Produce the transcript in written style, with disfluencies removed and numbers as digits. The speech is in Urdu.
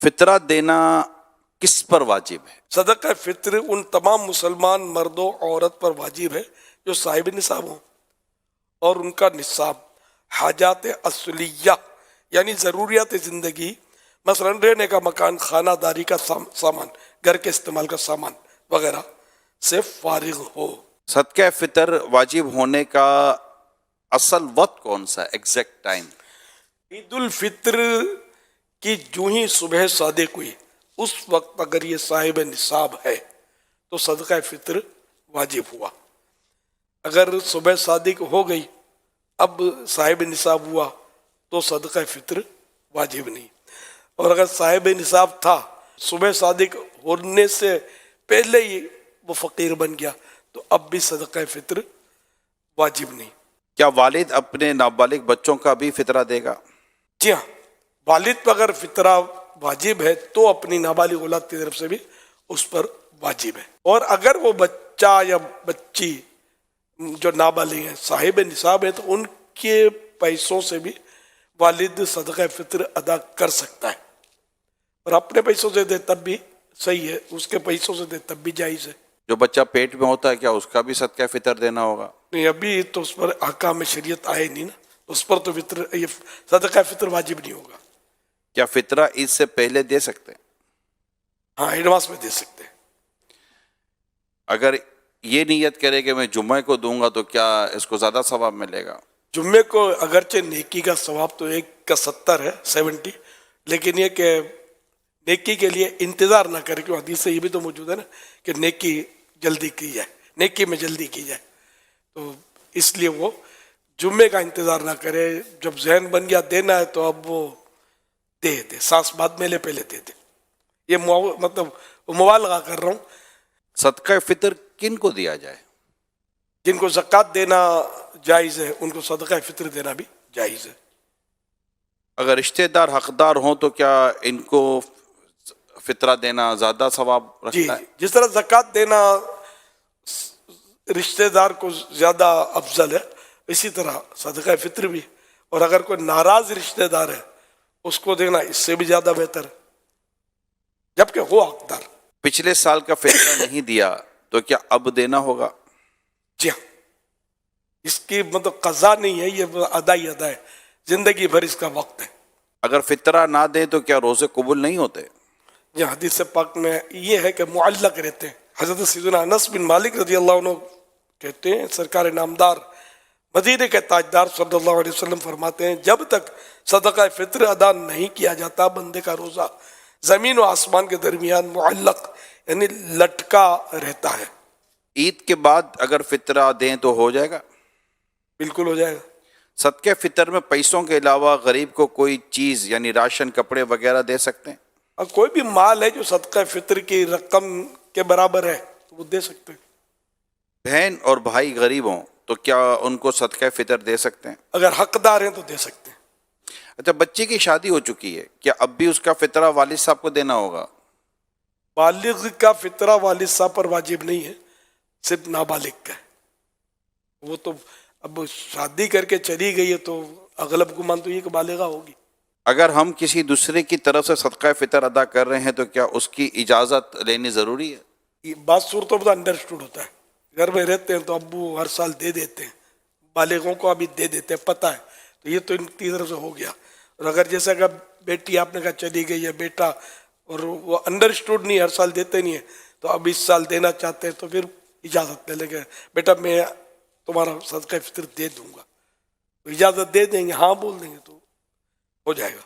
فطرہ دینا کس پر واجب ہے؟ صدقہ فطر ان تمام مسلمان مردوں عورت پر واجب ہے جو صاحب نصاب ہوں اور ان کا نصاب حاجات اصلیہ یعنی ضروریات زندگی، مثلا رہنے کا مکان، خانہ داری کا سامان، گھر کے استعمال کا سامان وغیرہ سے فارغ ہو۔ صدقہ فطر واجب ہونے کا اصل وقت کون سا، ایگزیکٹ ٹائم؟ عید الفطر کی جو ہی صبح صادق ہوئی اس وقت اگر یہ صاحب نصاب ہے تو صدقہ فطر واجب ہوا۔ اگر صبح صادق ہو گئی اب صاحب نصاب ہوا تو صدقہ فطر واجب نہیں، اور اگر صاحب نصاب تھا صبح صادق ہونے سے پہلے ہی وہ فقیر بن گیا تو اب بھی صدقہ فطر واجب نہیں۔ کیا والد اپنے نابالغ بچوں کا بھی فطرہ دے گا؟ جی ہاں، والد پر اگر فطرہ واجب ہے تو اپنی نابالغ اولاد کی طرف سے بھی اس پر واجب ہے، اور اگر وہ بچہ یا بچی جو نابالغ ہیں صاحب نصاب ہے تو ان کے پیسوں سے بھی والد صدقہ فطر ادا کر سکتا ہے، اور اپنے پیسوں سے دے تب بھی صحیح ہے، اس کے پیسوں سے دے تب بھی جائز ہے۔ جو بچہ پیٹ میں ہوتا ہے کیا اس کا بھی صدقہ فطر دینا ہوگا؟ نہیں، ابھی تو اس پر احکام شریعت آئے نہیں نا، اس پر تو یہ صدقہ فطر واجب نہیں ہوگا۔ کیا فطرہ عید سے پہلے دے سکتے ہیں؟ ہاں، ایڈوانس میں دے سکتے ہیں۔ اگر یہ نیت کرے کہ میں جمعہ کو دوں گا تو کیا اس کو زیادہ ثواب ملے گا؟ جمعے کو اگرچہ نیکی کا ثواب تو 1/70 ہے 70، لیکن یہ کہ نیکی کے لیے انتظار نہ کرے، کہ حدیث سے یہ بھی تو موجود ہے نا کہ نیکی جلدی کی جائے، نیکی میں جلدی کی جائے، تو اس لیے وہ جمعے کا انتظار نہ کرے، جب ذہن بن گیا دینا ہے تو اب وہ دے دے، سانس بعد میں لے پہلے دے دے۔ یہ مطلب مبالغہ کر رہا ہوں۔ صدقہ فطر کن کو دیا جائے؟ جن کو زکوٰۃ دینا جائز ہے ان کو صدقہ فطر دینا بھی جائز ہے۔ اگر رشتہ دار حقدار ہوں تو کیا ان کو فطرہ دینا زیادہ ثواب جی، رکھتا ہے؟ جس طرح زکوٰۃ دینا رشتہ دار کو زیادہ افضل ہے اسی طرح صدقہ فطر بھی، اور اگر کوئی ناراض رشتہ دار ہے اس کو دینا اس سے بھی زیادہ بہتر ہے، جبکہ ہو حقدار۔ پچھلے سال کا فطرہ نہیں دیا تو کیا اب دینا ہوگا؟ جی ہاں، اس کی مطلب قضا نہیں ہے، یہ ادا ہی ادا ہے، زندگی بھر اس کا وقت ہے۔ اگر فطرہ نہ دیں تو کیا روزے قبول نہیں ہوتے؟ یہ حدیث پاک میں یہ ہے کہ معلق رہتے ہیں۔ حضرت سیدنا انس بن مالک رضی اللہ عنہ کہتے ہیں، سرکار نامدار مدینے کے تاجدار صلی اللہ علیہ وسلم فرماتے ہیں، جب تک صدقہ فطر ادا نہیں کیا جاتا بندے کا روزہ زمین و آسمان کے درمیان معلق یعنی لٹکا رہتا ہے۔ عید کے بعد اگر فطرہ دیں تو ہو جائے گا؟ بالکل ہو جائے گا۔ صدقہ فطر میں پیسوں کے علاوہ غریب کو کوئی چیز یعنی راشن، کپڑے وغیرہ دے سکتے ہیں؟ اور کوئی بھی مال ہے جو صدقہ فطر کی رقم کے برابر ہے تو وہ دے سکتے ہیں۔ بہن اور بھائی غریب ہوں تو کیا ان کو صدقہ فطر دے سکتے ہیں؟ اگر حقدار ہیں تو دے سکتے ہیں۔ اچھا، بچے کی شادی ہو چکی ہے، کیا اب بھی اس کا فطرہ والد صاحب کو دینا ہوگا؟ بالغ کا فطرہ والد صاحب پر واجب نہیں ہے، صرف نابالغ کا ہے۔ وہ تو اب شادی کر کے چلی گئی ہے تو اغلب گمان تو یہ کہ بالغہ ہوگی۔ اگر ہم کسی دوسرے کی طرف سے صدقہ فطر ادا کر رہے ہیں تو کیا اس کی اجازت لینی ضروری ہے؟ یہ بات صورتوں میں انڈرسٹوڈ ہوتا ہے، گھر میں رہتے ہیں تو ابو ہر سال دے دیتے ہیں، بالغوں کو ابھی دے دیتے ہیں، پتہ ہے، تو یہ تو ان کی طرف سے ہو گیا۔ اور اگر جیسا کہ بیٹی آپ نے کہا چلی گئی ہے، بیٹا، اور وہ انڈرسٹوڈ نہیں، ہر سال دیتے نہیں ہیں، تو اب اس سال دینا چاہتے ہیں تو پھر اجازت لے لیں گے، بیٹا میں تمہارا صدقہ فطر دے دوں گا، تو اجازت دے دیں گے، ہاں بول دیں گے تو ہو جائے گا۔